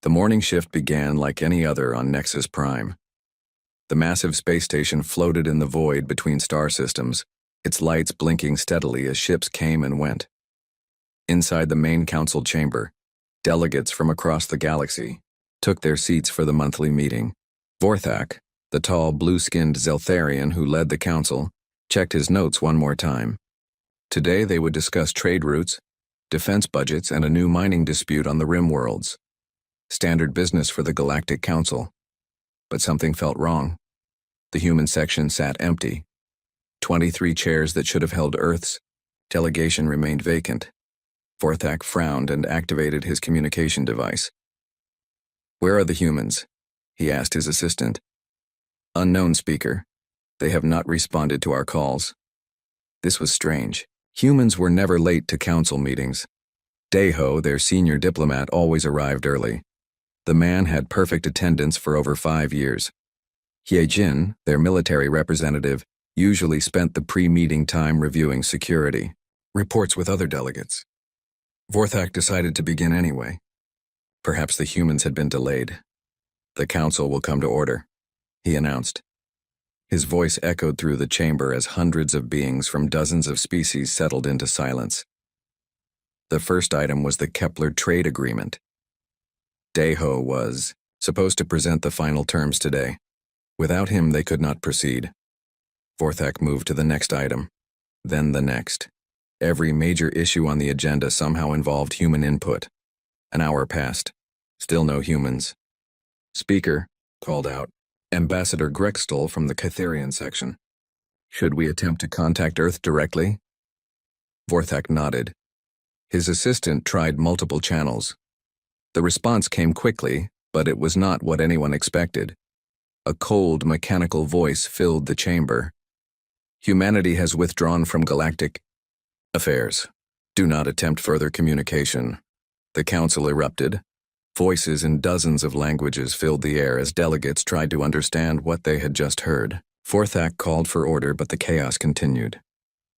The morning shift began like any other on Nexus Prime. The massive space station floated in the void between star systems, its lights blinking steadily as ships came and went. Inside the main council chamber, delegates from across the galaxy took their seats for the monthly meeting. Vorthak, the tall, blue-skinned Zeltharian who led the council, checked his notes one more time. Today they would discuss trade routes, defense budgets, and a new mining dispute on the rim worlds. Standard business for the Galactic Council. But something felt wrong. The human section sat empty. 23 chairs that should have held Earth's delegation remained vacant. Vorthak frowned and activated his communication device. "Where are the humans?" he asked his assistant. "Unknown, speaker. They have not responded to our calls." This was strange. Humans were never late to council meetings. Daeho, their senior diplomat, always arrived early. The man had perfect attendance for over 5 years. Hyejin, their military representative, usually spent the pre-meeting time reviewing security reports with other delegates. Vorthak decided to begin anyway. Perhaps the humans had been delayed. "The council will come to order," he announced. His voice echoed through the chamber as hundreds of beings from dozens of species settled into silence. The first item was the Kepler trade agreement. Daeho was supposed to present the final terms today. Without him, they could not proceed. Vorthak moved to the next item, then the next. Every major issue on the agenda somehow involved human input. An hour passed. Still no humans. "Speaker," called out Ambassador Grextel from the Catherian section. "Should we attempt to contact Earth directly?" Vorthak nodded. His assistant tried multiple channels. The response came quickly, but it was not what anyone expected. A cold, mechanical voice filled the chamber. "Humanity has withdrawn from galactic affairs. Do not attempt further communication." The council erupted. Voices in dozens of languages filled the air as delegates tried to understand what they had just heard. Vorthak called for order, but the chaos continued.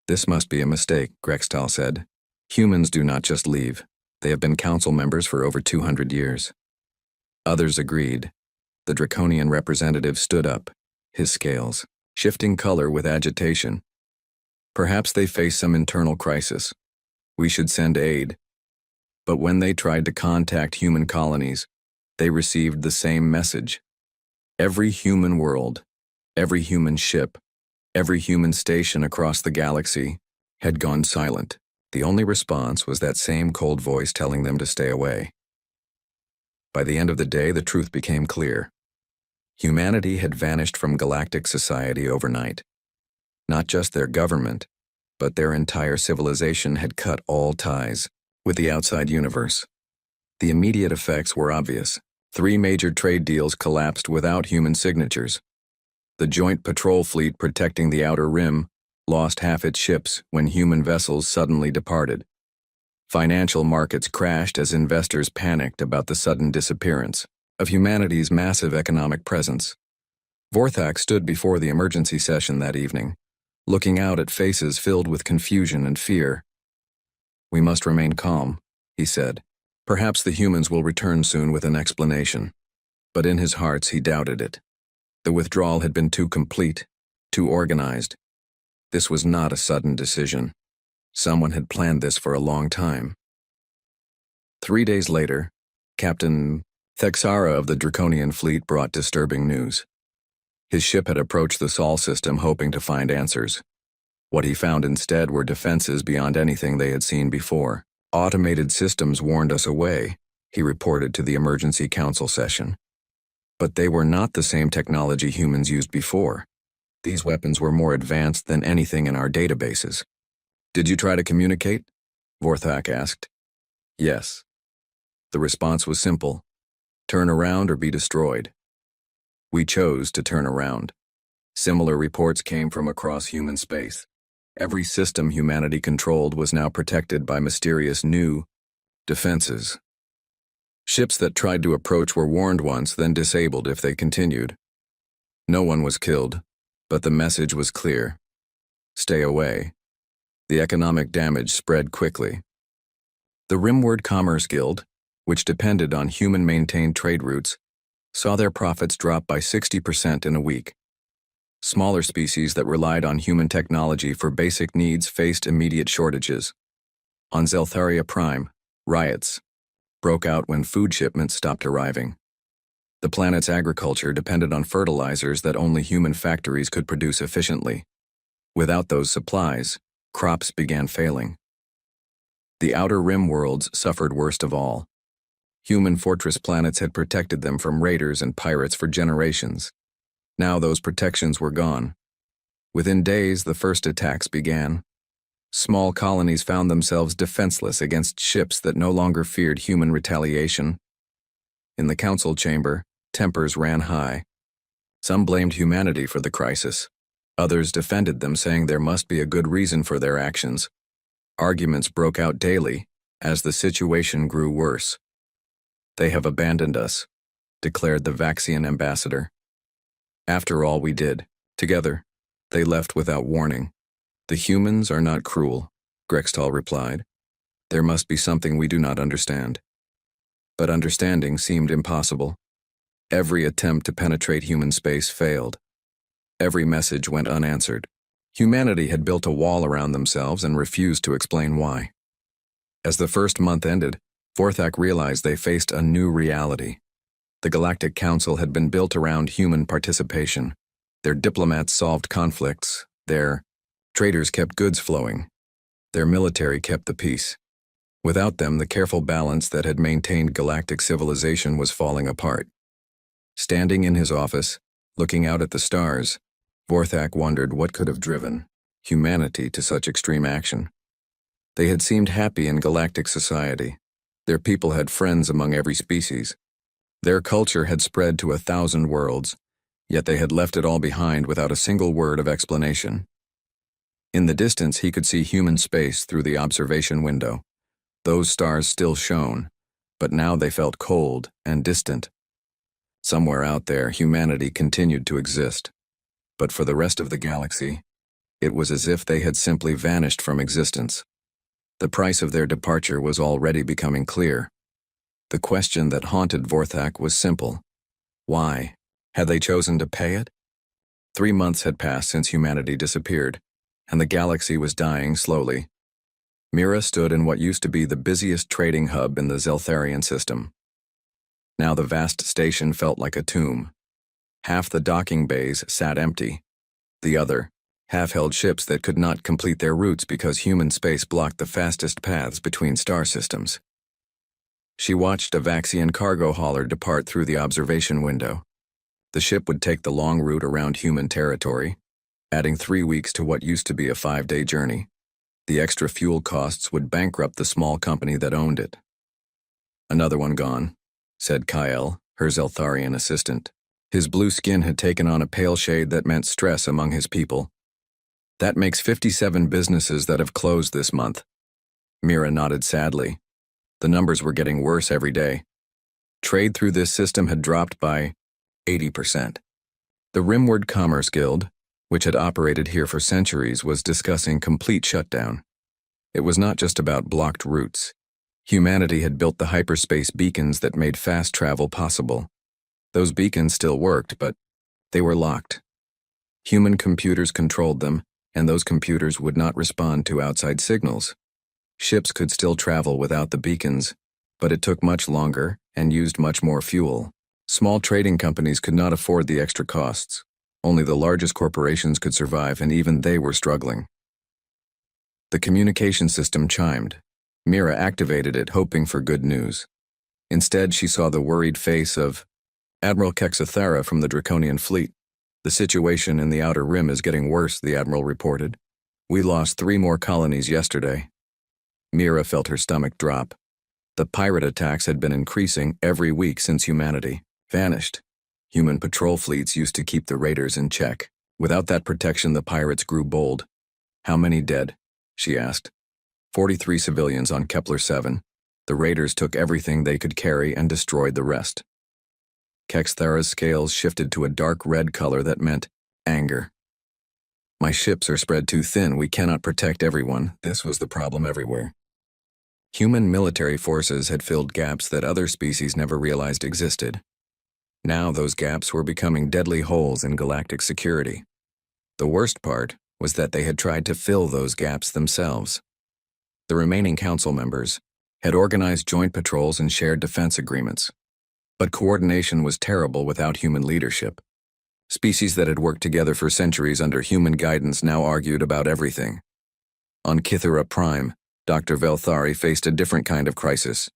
"This must be a mistake," Grextal said. "Humans do not just leave. They have been council members for over 200 years. Others agreed. The draconian representative stood up, his scales shifting color with agitation. "Perhaps they face some internal crisis. We should send aid." But when they tried to contact human colonies, they received the same message. Every human world, every human ship, every human station across the galaxy had gone silent. The only response was that same cold voice telling them to stay away. By the end of the day, the truth became clear. Humanity had vanished from galactic society overnight. Not just their government, but their entire civilization had cut all ties with the outside universe. The immediate effects were obvious. 3 major trade deals collapsed without human signatures. The joint patrol fleet protecting the outer rim lost half its ships when human vessels suddenly departed. Financial markets crashed as investors panicked about the sudden disappearance of humanity's massive economic presence. Vorthak stood before the emergency session that evening, looking out at faces filled with confusion and fear. "We must remain calm," he said. "Perhaps the humans will return soon with an explanation." But in his heart he doubted it. The withdrawal had been too complete, too organized. This was not a sudden decision. Someone had planned this for a long time. 3 days later, Captain Thexara of the Draconian fleet brought disturbing news. His ship had approached the Sol system hoping to find answers. What he found instead were defenses beyond anything they had seen before. "Automated systems warned us away," he reported to the emergency council session. But they were not the same technology humans used before. These weapons were more advanced than anything in our databases. "Did you try to communicate?" Vorthak asked. "Yes." The response was simple. "Turn around or be destroyed." We chose to turn around. Similar reports came from across human space. Every system humanity controlled was now protected by mysterious new defenses. Ships that tried to approach were warned once, then disabled if they continued. No one was killed, but the message was clear. Stay away. The economic damage spread quickly. The Rimward Commerce Guild, which depended on human-maintained trade routes, saw their profits drop by 60% in a week. Smaller species that relied on human technology for basic needs faced immediate shortages. On Zeltharia Prime, riots broke out when food shipments stopped arriving. The planet's agriculture depended on fertilizers that only human factories could produce efficiently. Without those supplies, crops began failing. The outer rim worlds suffered worst of all. Human fortress planets had protected them from raiders and pirates for generations. Now those protections were gone. Within days, the first attacks began. Small colonies found themselves defenseless against ships that no longer feared human retaliation. In the council chamber, tempers ran high. Some blamed humanity for the crisis. Others defended them, saying there must be a good reason for their actions. Arguments broke out daily as the situation grew worse. "They have abandoned us," declared the Vaxian ambassador. "After all we did, together, they left without warning." "The humans are not cruel," Grextal replied. "There must be something we do not understand." But understanding seemed impossible. Every attempt to penetrate human space failed. Every message went unanswered. Humanity had built a wall around themselves and refused to explain why. As the first month ended, Vorthak realized they faced a new reality. The Galactic Council had been built around human participation. Their diplomats solved conflicts. Their traders kept goods flowing. Their military kept the peace. Without them, the careful balance that had maintained galactic civilization was falling apart. Standing in his office, looking out at the stars, Vorthak wondered what could have driven humanity to such extreme action. They had seemed happy in galactic society. Their people had friends among every species. Their culture had spread to 1,000 worlds, yet they had left it all behind without a single word of explanation. In the distance, he could see human space through the observation window. Those stars still shone, but now they felt cold and distant. Somewhere out there, humanity continued to exist. But for the rest of the galaxy, it was as if they had simply vanished from existence. The price of their departure was already becoming clear. The question that haunted Vorthak was simple. Why? Had they chosen to pay it? 3 months had passed since humanity disappeared, and the galaxy was dying slowly. Mira stood in what used to be the busiest trading hub in the Zeltharian system. Now the vast station felt like a tomb. Half the docking bays sat empty. The other, half held ships that could not complete their routes because human space blocked the fastest paths between star systems. She watched a Vaxian cargo hauler depart through the observation window. The ship would take the long route around human territory, adding 3 weeks to what used to be a 5-day journey. The extra fuel costs would bankrupt the small company that owned it. "Another one gone," said Kyle, her Zeltharian assistant. His blue skin had taken on a pale shade that meant stress among his people. "That makes 57 businesses that have closed this month." Mira nodded sadly. The numbers were getting worse every day. Trade through this system had dropped by 80%. The Rimward Commerce Guild, which had operated here for centuries, was discussing complete shutdown. It was not just about blocked routes. Humanity had built the hyperspace beacons that made fast travel possible. Those beacons still worked, but they were locked. Human computers controlled them, and those computers would not respond to outside signals. Ships could still travel without the beacons, but it took much longer and used much more fuel. Small trading companies could not afford the extra costs. Only the largest corporations could survive, and even they were struggling. The communication system chimed. Mira activated it, hoping for good news. Instead, she saw the worried face of Admiral Kexathara from the Draconian fleet. "The situation in the Outer Rim is getting worse," the Admiral reported. "We lost 3 more colonies yesterday." Mira felt her stomach drop. The pirate attacks had been increasing every week since humanity vanished. Human patrol fleets used to keep the raiders in check. Without that protection, the pirates grew bold. "How many dead?" she asked. 43 civilians on Kepler 7. The raiders took everything they could carry and destroyed the rest. Kexthara's scales shifted to a dark red color that meant anger. "My ships are spread too thin. We cannot protect everyone." This was the problem everywhere. Human military forces had filled gaps that other species never realized existed. Now those gaps were becoming deadly holes in galactic security. The worst part was that they had tried to fill those gaps themselves. The remaining council members had organized joint patrols and shared defense agreements. But coordination was terrible without human leadership. Species that had worked together for centuries under human guidance now argued about everything. On Kythera Prime, Dr. Velthari faced a different kind of crisis.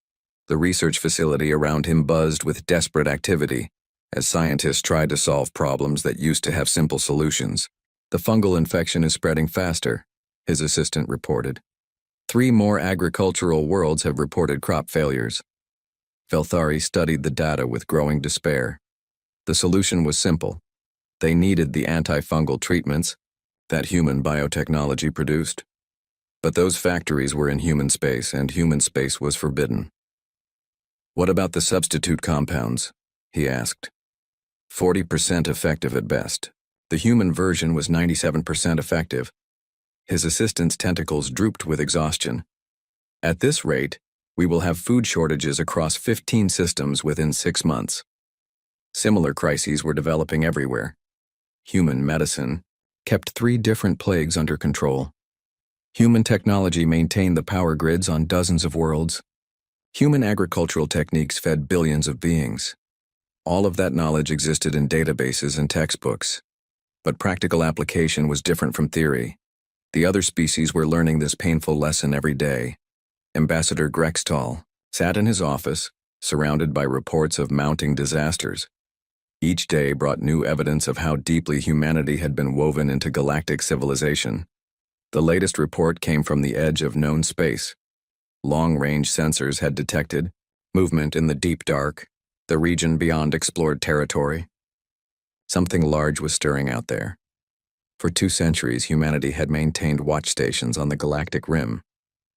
The research facility around him buzzed with desperate activity as scientists tried to solve problems that used to have simple solutions. The fungal infection is spreading faster, his assistant reported. 3 more agricultural worlds have reported crop failures. Velthari studied the data with growing despair. The solution was simple. They needed the antifungal treatments that human biotechnology produced. But those factories were in human space, and human space was forbidden. What about the substitute compounds? He asked. 40% effective at best. The human version was 97% effective. His assistant's tentacles drooped with exhaustion. At this rate, we will have food shortages across 15 systems within 6 months. Similar crises were developing everywhere. Human medicine kept 3 different plagues under control. Human technology maintained the power grids on dozens of worlds. Human agricultural techniques fed billions of beings. All of that knowledge existed in databases and textbooks. But practical application was different from theory. The other species were learning this painful lesson every day. Ambassador Grextal sat in his office, surrounded by reports of mounting disasters. Each day brought new evidence of how deeply humanity had been woven into galactic civilization. The latest report came from the edge of known space. Long-range sensors had detected movement in the deep dark, the region beyond explored territory. Something large was stirring out there. For 2 centuries, humanity had maintained watch stations on the galactic rim.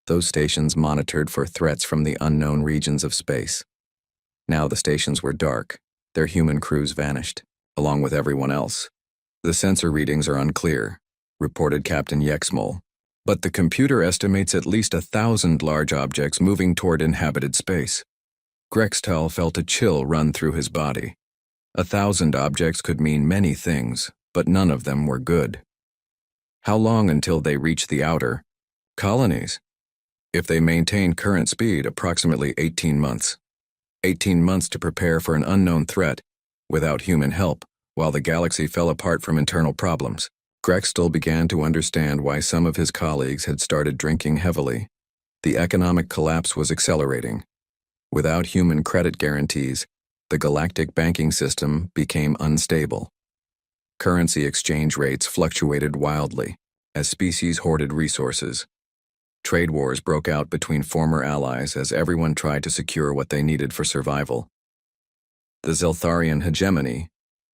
Those stations monitored for threats from the unknown regions of space. Now the stations were dark. Their human crews vanished, along with everyone else. The sensor readings are unclear, reported Captain Yexmol, but the computer estimates at least 1,000 large objects moving toward inhabited space. Grextal felt a chill run through his body. 1,000 objects could mean many things, but none of them were good. How long until they reach the outer colonies? If they maintain current speed, approximately 18 months. 18 months to prepare for an unknown threat without human help, while the galaxy fell apart from internal problems. Grextal began to understand why some of his colleagues had started drinking heavily. The economic collapse was accelerating. Without human credit guarantees, the galactic banking system became unstable. Currency exchange rates fluctuated wildly as species hoarded resources. Trade wars broke out between former allies as everyone tried to secure what they needed for survival. The Zeltharian hegemony,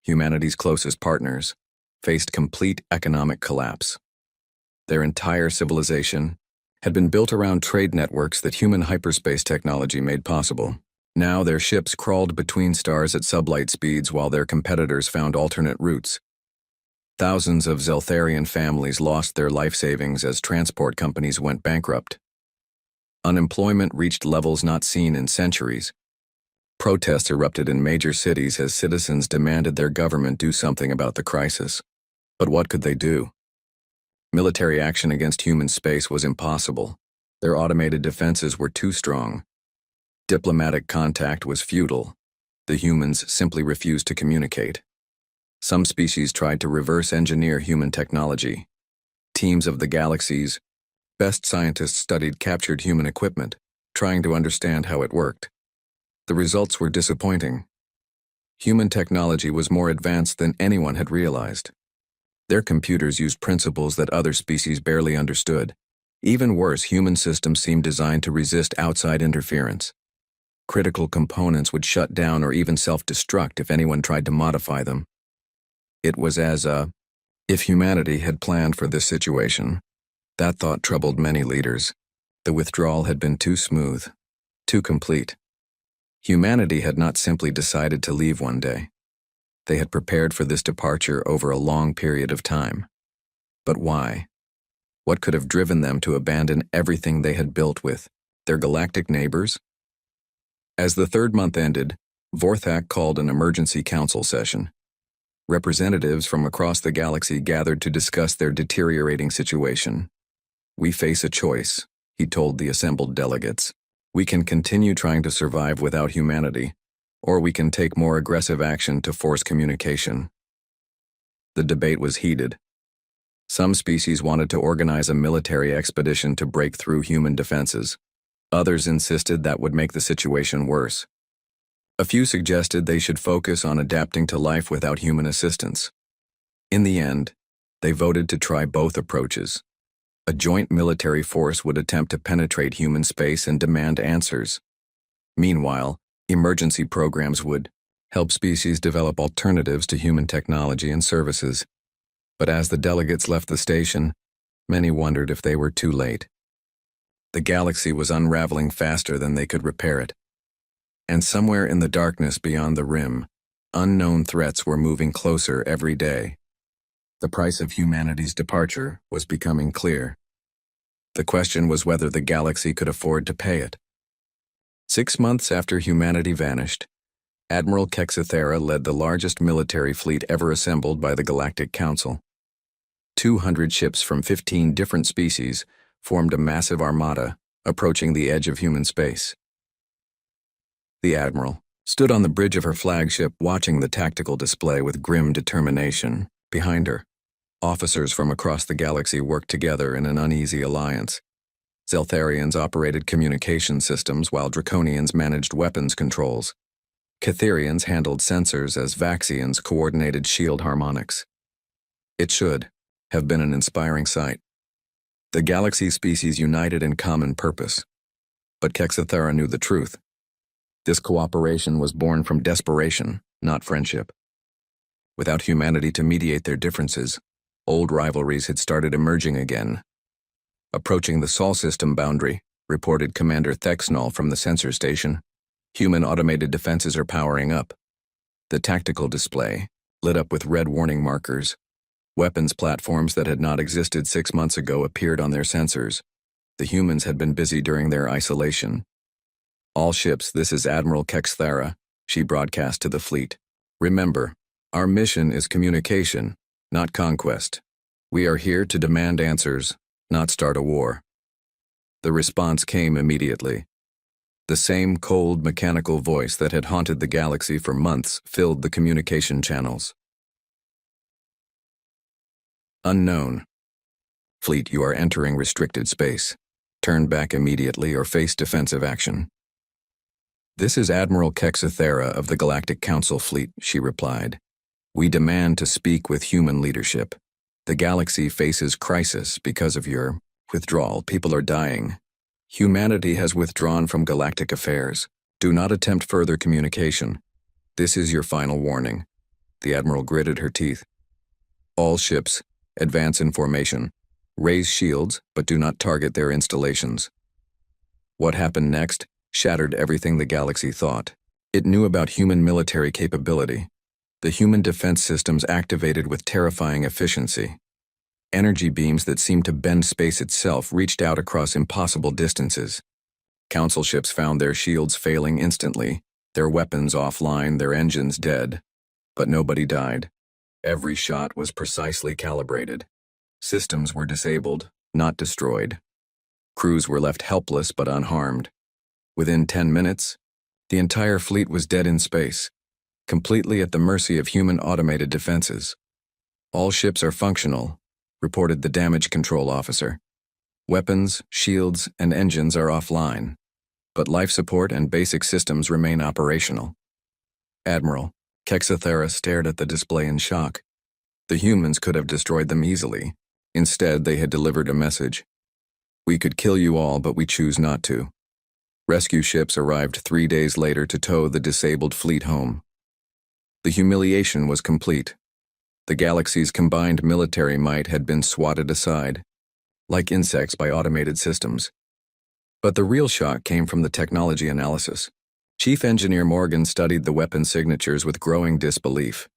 humanity's closest partners, faced complete economic collapse. Their entire civilization had been built around trade networks that human hyperspace technology made possible. Now their ships crawled between stars at sublight speeds while their competitors found alternate routes. Thousands of Zeltharian families lost their life savings as transport companies went bankrupt. Unemployment reached levels not seen in centuries. Protests erupted in major cities as citizens demanded their government do something about the crisis. But what could they do? Military action against human space was impossible. Their automated defenses were too strong. Diplomatic contact was futile. The humans simply refused to communicate. Some species tried to reverse engineer human technology. Teams of the galaxy's best scientists studied captured human equipment, trying to understand how it worked. The results were disappointing. Human technology was more advanced than anyone had realized. Their computers used principles that other species barely understood. Even worse, human systems seemed designed to resist outside interference. Critical components would shut down or even self-destruct if anyone tried to modify them. It was as if humanity had planned for this situation. That thought troubled many leaders. The withdrawal had been too smooth, too complete. Humanity had not simply decided to leave one day. They had prepared for this departure over a long period of time. But why? What could have driven them to abandon everything they had built with Their galactic neighbors? As the third month ended, Vorthak called an emergency council session. Representatives from across the galaxy gathered to discuss their deteriorating situation. "We face a choice," he told the assembled delegates. "We can continue trying to survive without humanity, or we can take more aggressive action to force communication." The debate was heated. Some species wanted to organize a military expedition to break through human defenses. Others insisted that would make the situation worse. A few suggested they should focus on adapting to life without human assistance. In the end, they voted to try both approaches. A joint military force would attempt to penetrate human space and demand answers. Meanwhile, emergency programs would help species develop alternatives to human technology and services. But as the delegates left the station, many wondered if they were too late. The galaxy was unraveling faster than they could repair it. And somewhere in the darkness beyond the rim, unknown threats were moving closer every day. The price of humanity's departure was becoming clear. The question was whether the galaxy could afford to pay it. 6 months after humanity vanished, Admiral Kexithera led the largest military fleet ever assembled by the Galactic Council. 200 ships from 15 different species formed a massive armada, approaching the edge of human space. The Admiral stood on the bridge of her flagship watching the tactical display with grim determination. Behind her, officers from across the galaxy worked together in an uneasy alliance. Zeltharians operated communication systems while Draconians managed weapons controls. Catherians handled sensors as Vaxians coordinated shield harmonics. It should have been an inspiring sight. The galaxy species united in common purpose. But Kexithera knew the truth. This cooperation was born from desperation, not friendship. Without humanity to mediate their differences, old rivalries had started emerging again. Approaching the Sol system boundary, reported Commander Thexnall from the sensor station, human automated defenses are powering up. The tactical display, lit up with red warning markers. Weapons platforms that had not existed 6 months ago appeared on their sensors. The humans had been busy during their isolation. "All ships, this is Admiral Kexithera," she broadcast to the fleet. "Remember, our mission is communication, not conquest. We are here to demand answers, not start a war." The response came immediately. The same cold, mechanical voice that had haunted the galaxy for months filled the communication channels. "Unknown. Fleet, you are entering restricted space. Turn back immediately or face defensive action." "This is Admiral Kexithera of the Galactic Council Fleet," she replied. "We demand to speak with human leadership. The galaxy faces crisis because of your withdrawal. People are dying. Humanity has withdrawn from galactic affairs. Do not attempt further communication. This is your final warning." The Admiral gritted her teeth. "All ships, advance in formation. Raise shields, but do not target their installations." What happened next shattered everything the galaxy thought. It knew about human military capability. The human defense systems activated with terrifying efficiency. Energy beams that seemed to bend space itself reached out across impossible distances. Council ships found their shields failing instantly, their weapons offline, their engines dead. But nobody died. Every shot was precisely calibrated. Systems were disabled, not destroyed. Crews were left helpless but unharmed. Within 10 minutes, the entire fleet was dead in space, completely at the mercy of human automated defenses. "All ships are functional," reported the damage control officer. "Weapons, shields, and engines are offline, but life support and basic systems remain operational." Admiral Kexithera stared at the display in shock. The humans could have destroyed them easily. Instead, they had delivered a message. "We could kill you all, but we choose not to." Rescue ships arrived 3 days later to tow the disabled fleet home. The humiliation was complete. The galaxy's combined military might had been swatted aside, like insects by automated systems. But the real shock came from the technology analysis. Chief Engineer Morgan studied the weapon signatures with growing disbelief.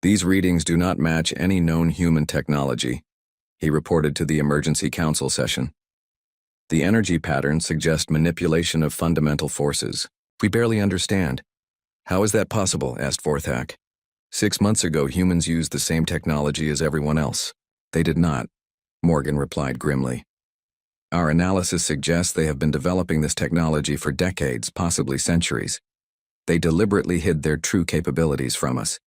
"These readings do not match any known human technology," he reported to the emergency council session. The energy patterns suggest manipulation of fundamental forces. We barely understand. How is that possible? Asked Forthak. 6 months ago, humans used the same technology as everyone else. They did not, Morgan replied grimly. Our analysis suggests they have been developing this technology for decades, possibly centuries. They deliberately hid their true capabilities from us.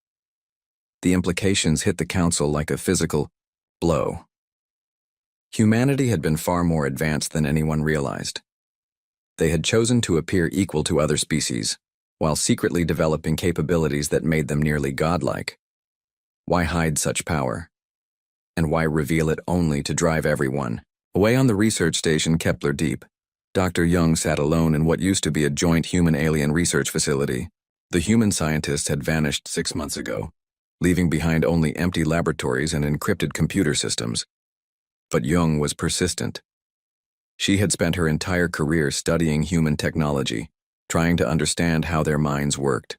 The implications hit the Council like a physical blow. Humanity had been far more advanced than anyone realized. They had chosen to appear equal to other species, while secretly developing capabilities that made them nearly godlike. Why hide such power? And why reveal it only to drive everyone? Away on the research station Kepler Deep, Dr. Young sat alone in what used to be a joint human-alien research facility. The human scientists had vanished 6 months ago, leaving behind only empty laboratories and encrypted computer systems. But Young was persistent. She had spent her entire career studying human technology, trying to understand how their minds worked.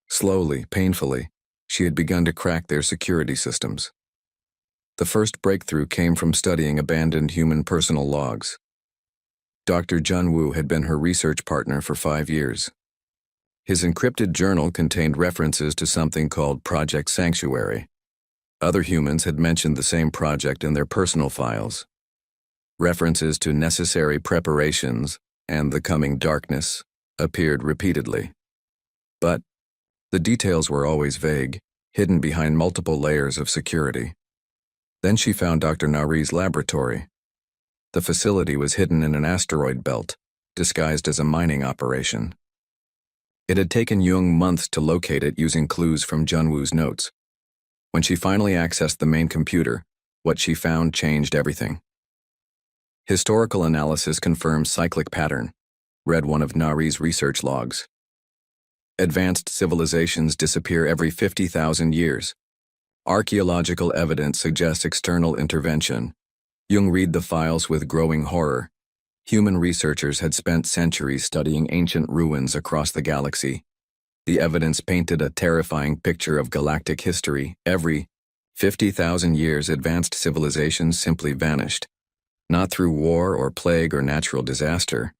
Slowly, painfully, she had begun to crack their security systems. The first breakthrough came from studying abandoned human personal logs. Dr. Junwoo had been her research partner for 5 years. His encrypted journal contained references to something called Project Sanctuary. Other humans had mentioned the same project in their personal files. References to necessary preparations and the coming darkness appeared repeatedly. But the details were always vague, hidden behind multiple layers of security. Then she found Dr. Nari's laboratory. The facility was hidden in an asteroid belt, disguised as a mining operation. It had taken Jung months to locate it using clues from Junwoo's notes. When she finally accessed the main computer, what she found changed everything. Historical analysis confirms cyclic pattern, read one of Nari's research logs. Advanced civilizations disappear every 50,000 years. Archaeological evidence suggests external intervention. Jung read the files with growing horror. Human researchers had spent centuries studying ancient ruins across the galaxy. The evidence painted a terrifying picture of galactic history. Every 50,000 years, advanced civilizations simply vanished. Not through war or plague or natural disaster,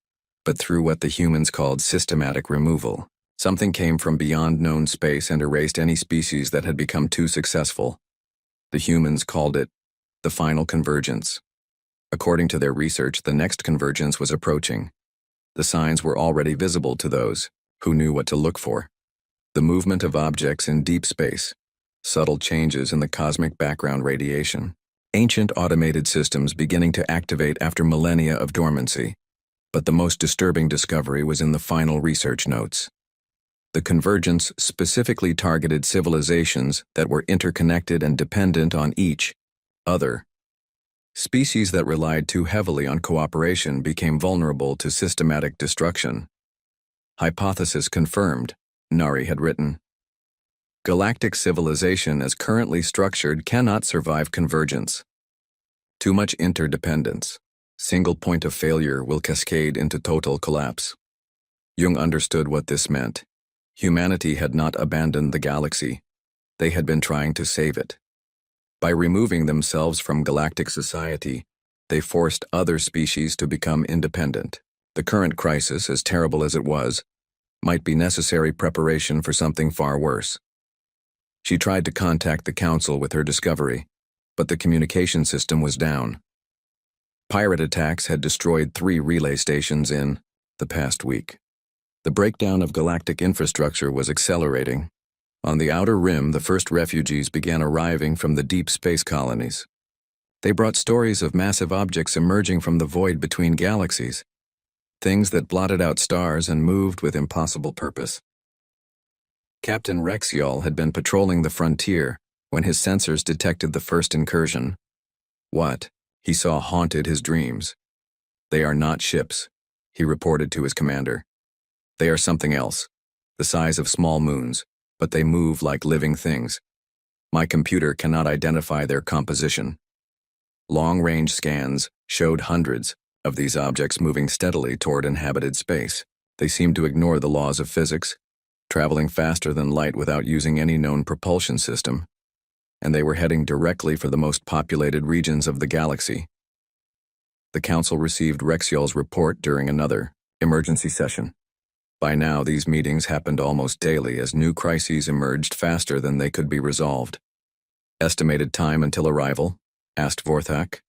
but through what the humans called systematic removal. Something came from beyond known space and erased any species that had become too successful. The humans called it the final convergence. According to their research, the next convergence was approaching. The signs were already visible to those who knew what to look for. The movement of objects in deep space, subtle changes in the cosmic background radiation, ancient automated systems beginning to activate after millennia of dormancy. But the most disturbing discovery was in the final research notes. The convergence specifically targeted civilizations that were interconnected and dependent on each other. Species that relied too heavily on cooperation became vulnerable to systematic destruction. Hypothesis confirmed, Nari had written. Galactic civilization as currently structured cannot survive convergence. Too much interdependence. Single point of failure will cascade into total collapse. Jung understood what this meant. Humanity had not abandoned the galaxy. They had been trying to save it. By removing themselves from galactic society, they forced other species to become independent. The current crisis, as terrible as it was, might be necessary preparation for something far worse. She tried to contact the Council with her discovery, but the communication system was down. Pirate attacks had destroyed 3 relay stations in the past week. The breakdown of galactic infrastructure was accelerating. On the outer rim, the first refugees began arriving from the deep space colonies. They brought stories of massive objects emerging from the void between galaxies, things that blotted out stars and moved with impossible purpose. Captain Rexiol had been patrolling the frontier when his sensors detected the first incursion. What he saw haunted his dreams. They are not ships, he reported to his commander. They are something else, the size of small moons, but they move like living things. My computer cannot identify their composition. Long-range scans showed hundreds of these objects moving steadily toward inhabited space. They seemed to ignore the laws of physics, traveling faster than light without using any known propulsion system, and they were heading directly for the most populated regions of the galaxy. The council received Rexiol's report during another emergency session. By now, these meetings happened almost daily as new crises emerged faster than they could be resolved. Estimated time until arrival? Asked Vorthak.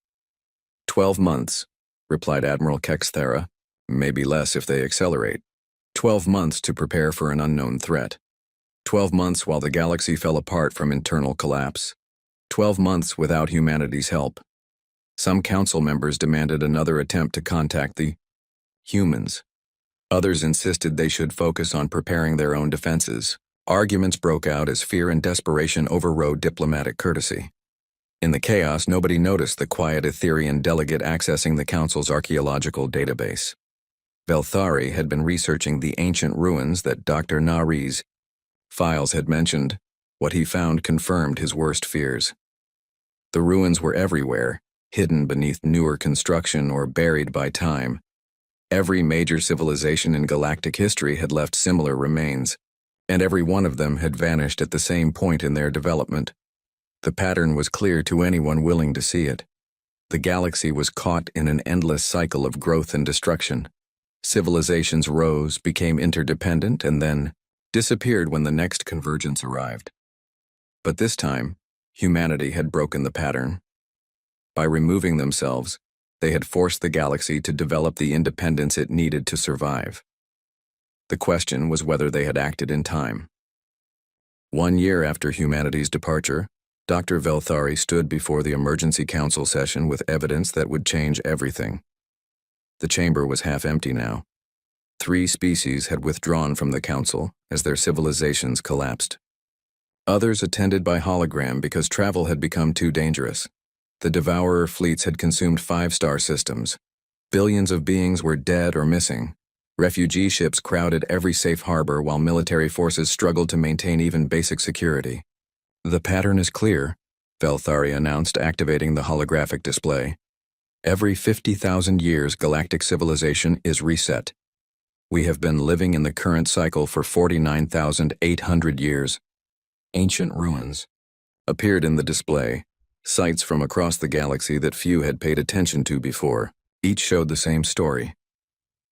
12 months, replied Admiral Kexthera. Maybe less if they accelerate. 12 months to prepare for an unknown threat. 12 months while the galaxy fell apart from internal collapse. 12 months without humanity's help. Some council members demanded another attempt to contact the humans. Others insisted they should focus on preparing their own defenses. Arguments broke out as fear and desperation overrode diplomatic courtesy. In the chaos, nobody noticed the quiet Etherian delegate accessing the council's archaeological database. Velthari had been researching the ancient ruins that Dr. Nari's files had mentioned. What he found confirmed his worst fears. The ruins were everywhere, hidden beneath newer construction or buried by time. Every major civilization in galactic history had left similar remains, and every one of them had vanished at the same point in their development. The pattern was clear to anyone willing to see it. The galaxy was caught in an endless cycle of growth and destruction. Civilizations rose, became interdependent, and then disappeared when the next convergence arrived. But this time, humanity had broken the pattern. By removing themselves, they had forced the galaxy to develop the independence it needed to survive. The question was whether they had acted in time. 1 year after humanity's departure, Dr. Velthari stood before the emergency council session with evidence that would change everything. The chamber was half empty now. 3 species had withdrawn from the council as their civilizations collapsed. Others attended by hologram because travel had become too dangerous. The Devourer fleets had consumed 5 star systems. Billions of beings were dead or missing. Refugee ships crowded every safe harbor while military forces struggled to maintain even basic security. The pattern is clear, Velthari announced, activating the holographic display. Every 50,000 years, galactic civilization is reset. We have been living in the current cycle for 49,800 years. Ancient ruins appeared in the display. Sites from across the galaxy that few had paid attention to before. Each showed the same story.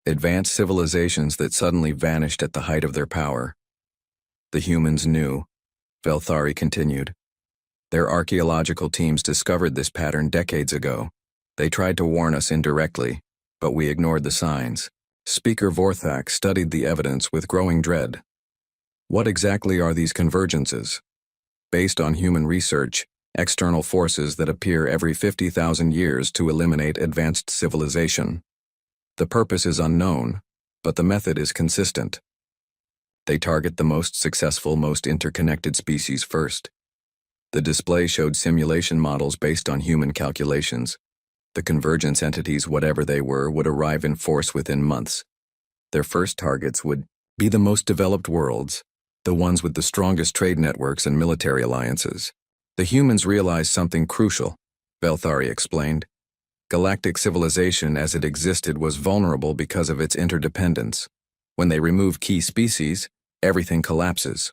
Advanced civilizations that suddenly vanished at the height of their power. The humans knew, Velthari continued. Their archaeological teams discovered this pattern decades ago. They tried to warn us indirectly, but we ignored the signs. Speaker Vorthak studied the evidence with growing dread. What exactly are these convergences? Based on human research, external forces that appear every 50,000 years to eliminate advanced civilization. The purpose is unknown, but the method is consistent. They target the most successful, most interconnected species first. The display showed simulation models based on human calculations. The convergence entities, whatever they were, would arrive in force within months. Their first targets would be the most developed worlds, the ones with the strongest trade networks and military alliances. The humans realized something crucial, Velthari explained. Galactic civilization as it existed was vulnerable because of its interdependence. When they remove key species, everything collapses.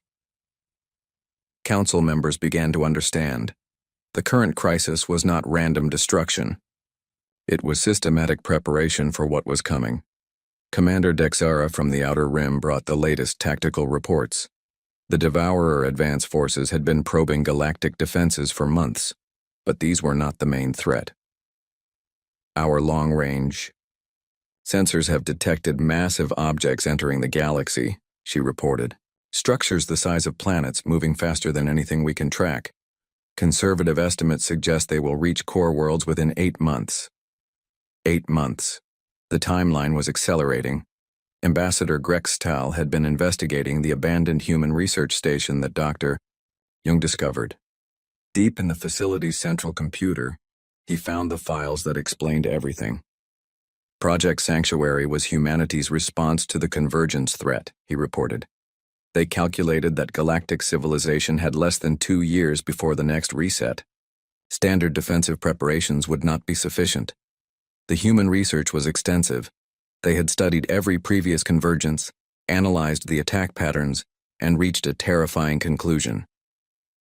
Council members began to understand. The current crisis was not random destruction. It was systematic preparation for what was coming. Commander Dexara from the Outer Rim brought the latest tactical reports. The Devourer advance forces had been probing galactic defenses for months, but these were not the main threat. Our long-range sensors have detected massive objects entering the galaxy, she reported. Structures the size of planets moving faster than anything we can track. Conservative estimates suggest they will reach core worlds within 8 months. 8 months. The timeline was accelerating. Ambassador Grextal had been investigating the abandoned human research station that Dr. Jung discovered. Deep in the facility's central computer, he found the files that explained everything. Project Sanctuary was humanity's response to the convergence threat, he reported. They calculated that galactic civilization had less than 2 years before the next reset. Standard defensive preparations would not be sufficient. The human research was extensive. They had studied every previous convergence, analyzed the attack patterns, and reached a terrifying conclusion.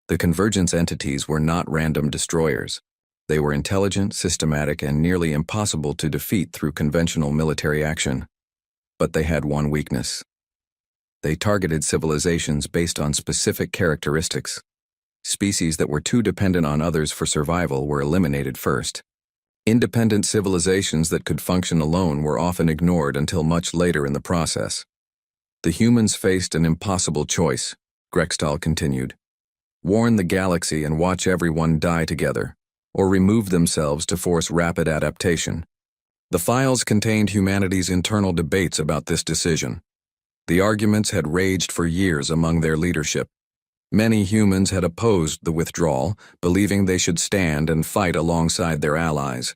The convergence entities were not random destroyers. They were intelligent, systematic, and nearly impossible to defeat through conventional military action. But they had one weakness. They targeted civilizations based on specific characteristics. Species that were too dependent on others for survival were eliminated first. Independent civilizations that could function alone were often ignored until much later in the process. The humans faced an impossible choice, Grextal continued. Warn the galaxy and watch everyone die together, or remove themselves to force rapid adaptation. The files contained humanity's internal debates about this decision. The arguments had raged for years among their leadership. Many humans had opposed the withdrawal, believing they should stand and fight alongside their allies.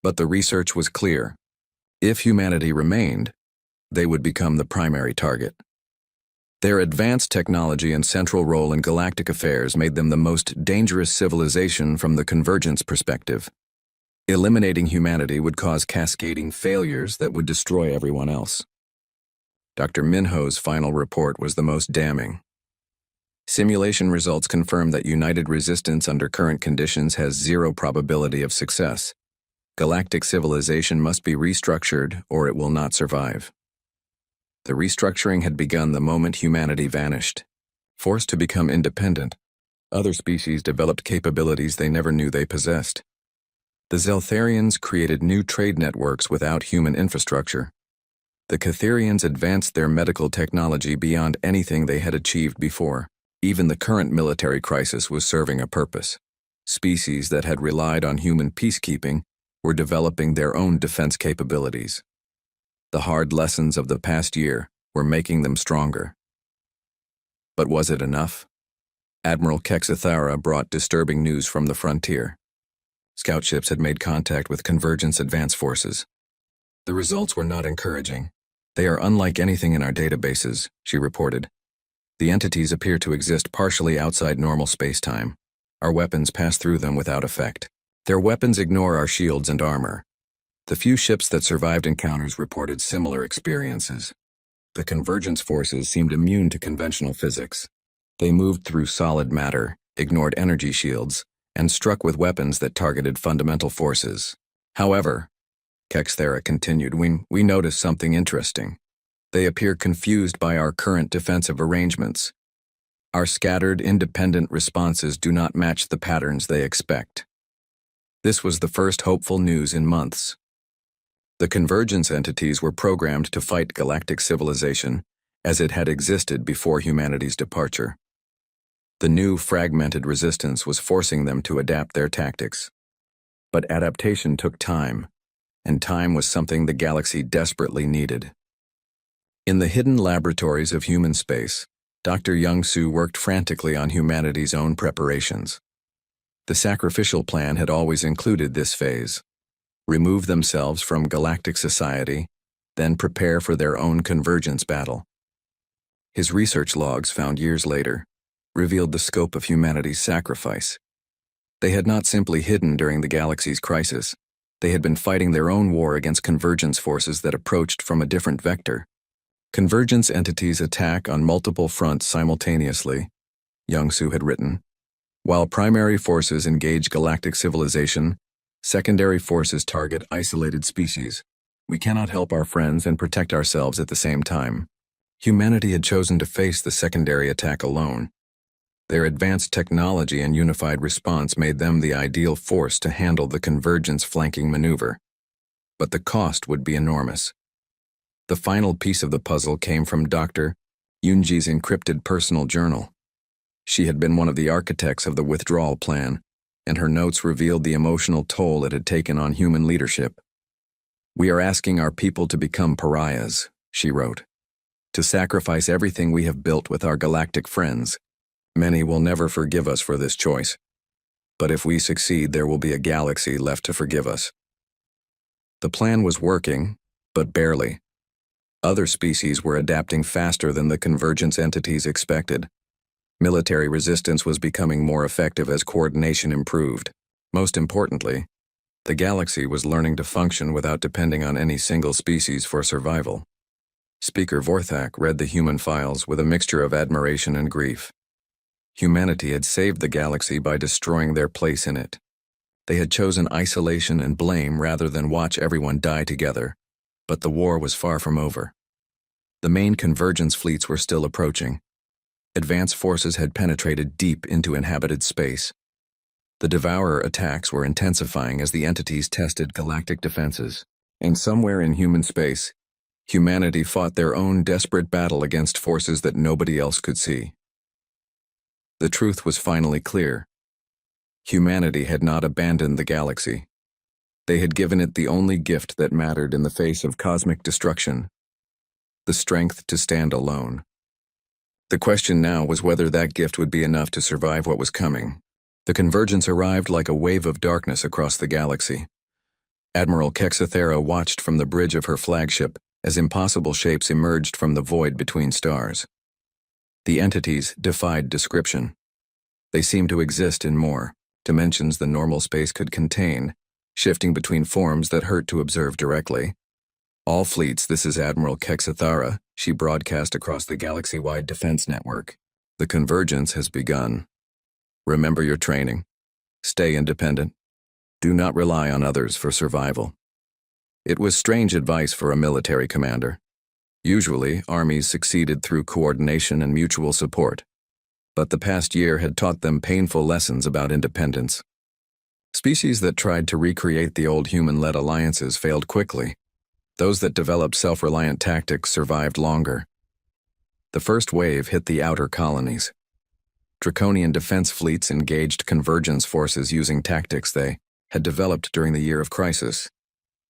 But the research was clear. If humanity remained, they would become the primary target. Their advanced technology and central role in galactic affairs made them the most dangerous civilization from the convergence perspective. Eliminating humanity would cause cascading failures that would destroy everyone else. Dr. Minho's final report was the most damning. Simulation results confirm that united resistance under current conditions has zero probability of success. Galactic civilization must be restructured or it will not survive. The restructuring had begun the moment humanity vanished. Forced to become independent, other species developed capabilities they never knew they possessed. The Zeltharians created new trade networks without human infrastructure. The Catherians advanced their medical technology beyond anything they had achieved before. Even the current military crisis was serving a purpose. Species that had relied on human peacekeeping were developing their own defense capabilities. The hard lessons of the past year were making them stronger. But was it enough? Admiral Kexithara brought disturbing news from the frontier. Scout ships had made contact with Convergence Advance Forces. The results were not encouraging. They are unlike anything in our databases, she reported. The entities appear to exist partially outside normal space-time. Our weapons pass through them without effect. Their weapons ignore our shields and armor. The few ships that survived encounters reported similar experiences. The Convergence forces seemed immune to conventional physics. They moved through solid matter, ignored energy shields, and struck with weapons that targeted fundamental forces. However, Kexthera continued, we noticed something interesting. They appear confused by our current defensive arrangements. Our scattered, independent responses do not match the patterns they expect. This was the first hopeful news in months. The Convergence entities were programmed to fight galactic civilization as it had existed before humanity's departure. The new fragmented resistance was forcing them to adapt their tactics. But adaptation took time, and time was something the galaxy desperately needed. In the hidden laboratories of human space, Dr. Young-Su worked frantically on humanity's own preparations. The sacrificial plan had always included this phase: remove themselves from galactic society, then prepare for their own convergence battle. His research logs, found years later, revealed the scope of humanity's sacrifice. They had not simply hidden during the galaxy's crisis. They had been fighting their own war against convergence forces that approached from a different vector. Convergence entities attack on multiple fronts simultaneously, Young-Su had written. While primary forces engage galactic civilization, secondary forces target isolated species. We cannot help our friends and protect ourselves at the same time. Humanity had chosen to face the secondary attack alone. Their advanced technology and unified response made them the ideal force to handle the convergence flanking maneuver. But the cost would be enormous. The final piece of the puzzle came from Dr. Yunji's encrypted personal journal. She had been one of the architects of the withdrawal plan, and her notes revealed the emotional toll it had taken on human leadership. "We are asking our people to become pariahs," she wrote, "to sacrifice everything we have built with our galactic friends. Many will never forgive us for this choice. But if we succeed, there will be a galaxy left to forgive us." The plan was working, but barely. Other species were adapting faster than the convergence entities expected. Military resistance was becoming more effective as coordination improved. Most importantly, the galaxy was learning to function without depending on any single species for survival. Speaker Vorthak read the human files with a mixture of admiration and grief. Humanity had saved the galaxy by destroying their place in it. They had chosen isolation and blame rather than watch everyone die together, but the war was far from over. The main convergence fleets were still approaching. Advanced forces had penetrated deep into inhabited space. The Devourer attacks were intensifying as the entities tested galactic defenses. And somewhere in human space, humanity fought their own desperate battle against forces that nobody else could see. The truth was finally clear. Humanity had not abandoned the galaxy. They had given it the only gift that mattered in the face of cosmic destruction: the strength to stand alone. The question now was whether that gift would be enough to survive what was coming. The convergence arrived like a wave of darkness across the galaxy. Admiral Kexathera watched from the bridge of her flagship as impossible shapes emerged from the void between stars. The entities defied description. They seemed to exist in more dimensions than normal space could contain, shifting between forms that hurt to observe directly. "All fleets, this is Admiral Kexathera," she broadcast across the galaxy-wide defense network. "The convergence has begun. Remember your training. Stay independent. Do not rely on others for survival." It was strange advice for a military commander. Usually, armies succeeded through coordination and mutual support. But the past year had taught them painful lessons about independence. Species that tried to recreate the old human-led alliances failed quickly. Those that developed self-reliant tactics survived longer. The first wave hit the outer colonies. Draconian defense fleets engaged convergence forces using tactics they had developed during the year of crisis.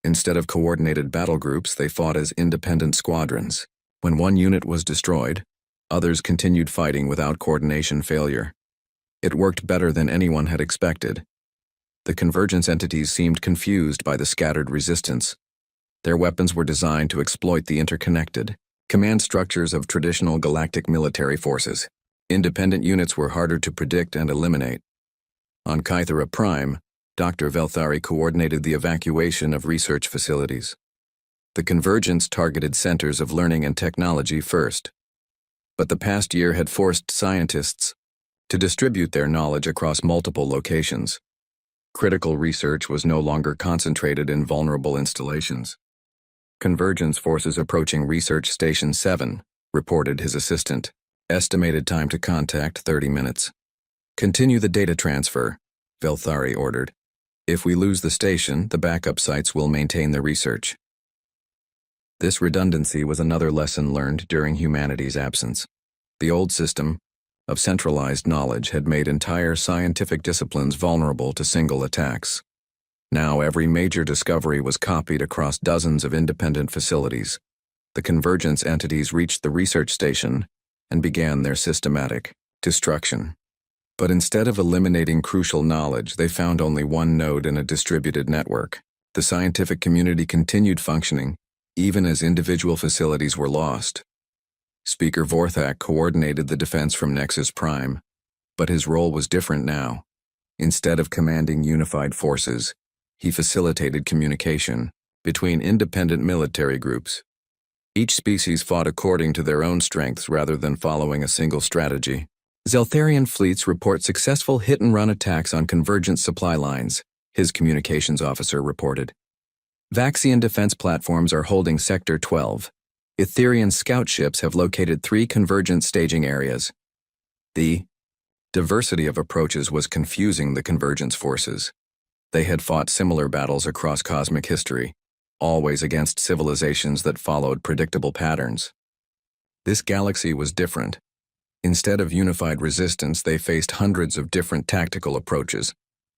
Instead of coordinated battle groups, they fought as independent squadrons. When one unit was destroyed, others continued fighting without coordination failure. It worked better than anyone had expected. The convergence entities seemed confused by the scattered resistance. Their weapons were designed to exploit the interconnected command structures of traditional galactic military forces. Independent units were harder to predict and eliminate. On Kythera Prime, Dr. Velthari coordinated the evacuation of research facilities. The convergence targeted centers of learning and technology first. But the past year had forced scientists to distribute their knowledge across multiple locations. Critical research was no longer concentrated in vulnerable installations. "Convergence forces approaching Research Station 7, reported his assistant. "Estimated time to contact 30 minutes. "Continue the data transfer," Velthari ordered. "If we lose the station, the backup sites will maintain the research." This redundancy was another lesson learned during humanity's absence. The old system of centralized knowledge had made entire scientific disciplines vulnerable to single attacks. Now every major discovery was copied across dozens of independent facilities. The convergence entities reached the research station and began their systematic destruction. But instead of eliminating crucial knowledge, they found only one node in a distributed network. The scientific community continued functioning, even as individual facilities were lost. Speaker Vorthak coordinated the defense from Nexus Prime, but his role was different now. Instead of commanding unified forces, he facilitated communication between independent military groups. Each species fought according to their own strengths rather than following a single strategy. "Zeltharian fleets report successful hit-and-run attacks on convergent supply lines," his communications officer reported. "Vaxian defense platforms are holding Sector 12. Etherian scout ships have located 3 convergent staging areas." The diversity of approaches was confusing the convergence forces. They had fought similar battles across cosmic history, always against civilizations that followed predictable patterns. This galaxy was different. Instead of unified resistance, they faced hundreds of different tactical approaches,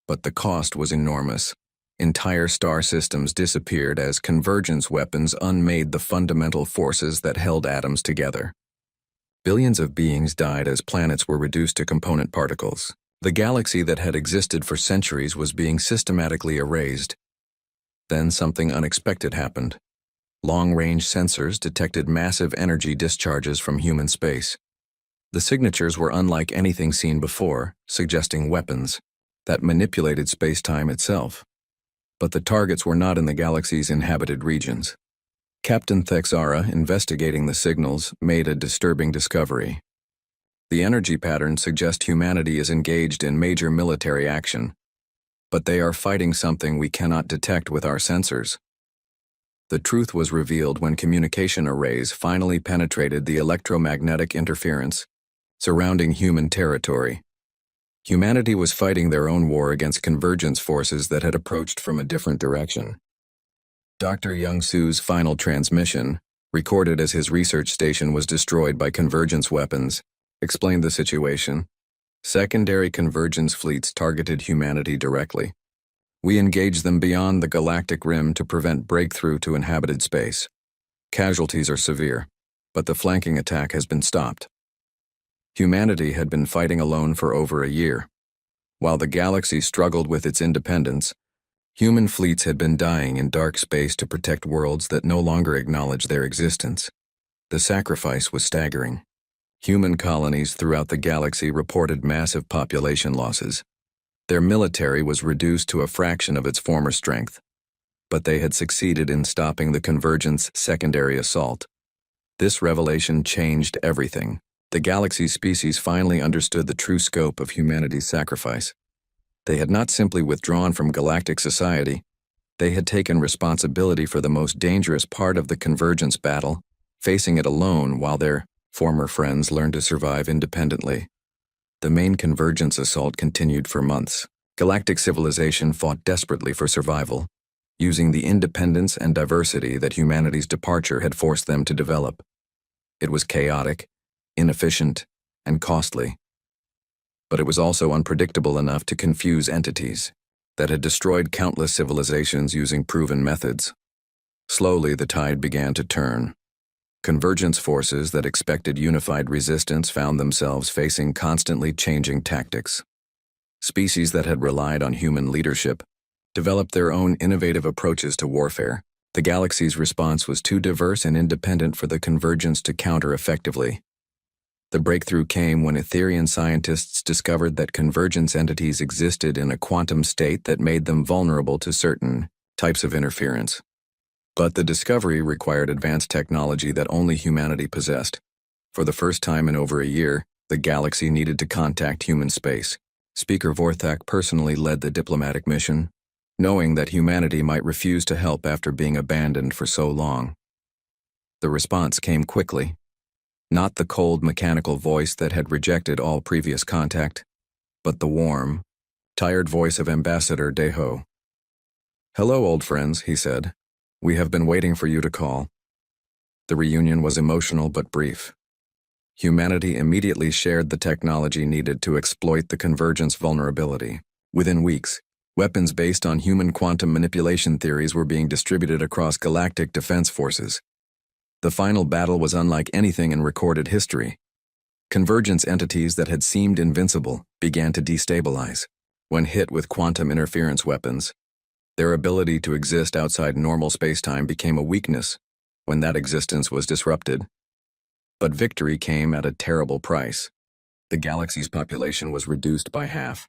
but the cost was enormous. Entire star systems disappeared as convergence weapons unmade the fundamental forces that held atoms together. Billions of beings died as planets were reduced to component particles. The galaxy that had existed for centuries was being systematically erased. Then something unexpected happened. Long-range sensors detected massive energy discharges from human space. The signatures were unlike anything seen before, suggesting weapons that manipulated space-time itself. But the targets were not in the galaxy's inhabited regions. Captain Thexara, investigating the signals, made a disturbing discovery. The energy patterns suggest humanity is engaged in major military action. But they are fighting something we cannot detect with our sensors. The truth was revealed when communication arrays finally penetrated the electromagnetic interference surrounding human territory. Humanity was fighting their own war against convergence forces that had approached from a different direction. Dr. Young-Soo's final transmission, recorded as his research station was destroyed by convergence weapons, explained the situation. Secondary convergence fleets targeted humanity directly. We engaged them beyond the galactic rim to prevent breakthrough to inhabited space. Casualties are severe, but the flanking attack has been stopped. Humanity had been fighting alone for over a year. While the galaxy struggled with its independence, human fleets had been dying in dark space to protect worlds that no longer acknowledged their existence. The sacrifice was staggering. Human colonies throughout the galaxy reported massive population losses. Their military was reduced to a fraction of its former strength, but they had succeeded in stopping the convergence secondary assault. This revelation changed everything. The galaxy's species finally understood the true scope of humanity's sacrifice. They had not simply withdrawn from galactic society, they had taken responsibility for the most dangerous part of the convergence battle, facing it alone while their former friends learned to survive independently. The main convergence assault continued for months. Galactic civilization fought desperately for survival, using the independence and diversity that humanity's departure had forced them to develop. It was chaotic, inefficient, and costly. But it was also unpredictable enough to confuse entities that had destroyed countless civilizations using proven methods. Slowly, the tide began to turn. Convergence forces that expected unified resistance found themselves facing constantly changing tactics. Species that had relied on human leadership developed their own innovative approaches to warfare. The galaxy's response was too diverse and independent for the convergence to counter effectively. The breakthrough came when Etherian scientists discovered that convergence entities existed in a quantum state that made them vulnerable to certain types of interference. But the discovery required advanced technology that only humanity possessed. For the first time in over a year, the galaxy needed to contact human space. Speaker Vorthak personally led the diplomatic mission, knowing that humanity might refuse to help after being abandoned for so long. The response came quickly. Not the cold mechanical voice that had rejected all previous contact, but the warm, tired voice of Ambassador Deho. "Hello, old friends," he said. "We have been waiting for you to call." The reunion was emotional but brief. Humanity immediately shared the technology needed to exploit the convergence vulnerability. Within weeks, weapons based on human quantum manipulation theories were being distributed across galactic defense forces. The final battle was unlike anything in recorded history. Convergence entities that had seemed invincible began to destabilize. When hit with quantum interference weapons, their ability to exist outside normal spacetime became a weakness when that existence was disrupted. But victory came at a terrible price. The galaxy's population was reduced by half.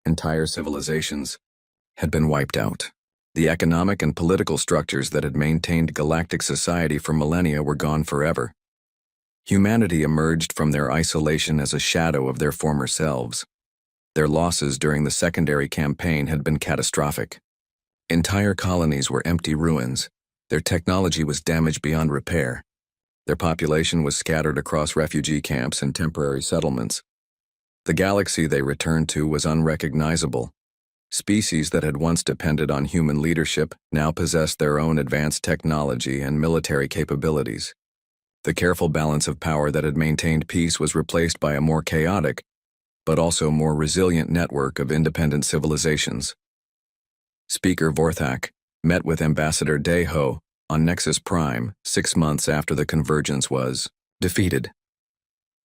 Entire civilizations had been wiped out. The economic and political structures that had maintained galactic society for millennia were gone forever. Humanity emerged from their isolation as a shadow of their former selves. Their losses during the secondary campaign had been catastrophic. Entire colonies were empty ruins. Their technology was damaged beyond repair. Their population was scattered across refugee camps and temporary settlements. The galaxy they returned to was unrecognizable. Species that had once depended on human leadership now possessed their own advanced technology and military capabilities. The careful balance of power that had maintained peace was replaced by a more chaotic, but also more resilient network of independent civilizations. Speaker Vorthak met with Ambassador Deho on Nexus Prime 6 months after the convergence was defeated.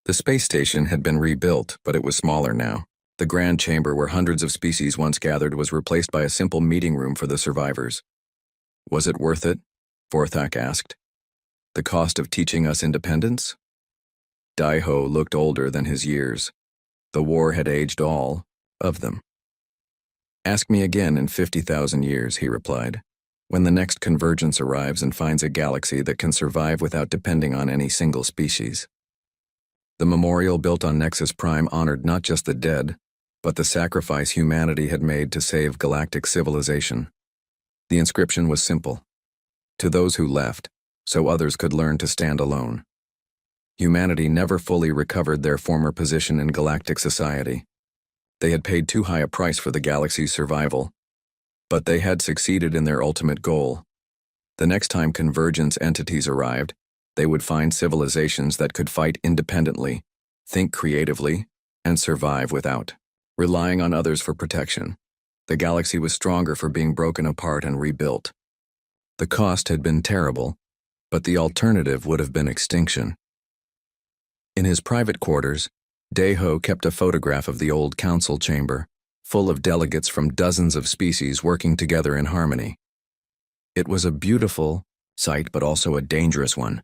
The space station had been rebuilt, but it was smaller now. The grand chamber where hundreds of species once gathered was replaced by a simple meeting room for the survivors. "Was it worth it?" Vorthak asked. "The cost of teaching us independence?" Daiho looked older than his years. The war had aged all of them. "Ask me again in 50,000 years," he replied, "when the next convergence arrives and finds a galaxy that can survive without depending on any single species." The memorial built on Nexus Prime honored not just the dead, but the sacrifice humanity had made to save galactic civilization. The inscription was simple: to those who left, so others could learn to stand alone. Humanity never fully recovered their former position in galactic society. They had paid too high a price for the galaxy's survival, but they had succeeded in their ultimate goal. The next time convergence entities arrived, they would find civilizations that could fight independently, think creatively, and survive without relying on others for protection. The galaxy was stronger for being broken apart and rebuilt. The cost had been terrible, but the alternative would have been extinction. In his private quarters, Daeho kept a photograph of the old council chamber, full of delegates from dozens of species working together in harmony. It was a beautiful sight, but also a dangerous one.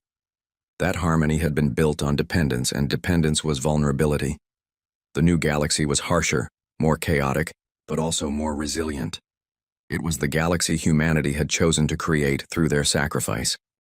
That harmony had been built on dependence, and dependence was vulnerability. The new galaxy was harsher, more chaotic, but also more resilient. It was the galaxy humanity had chosen to create through their sacrifice.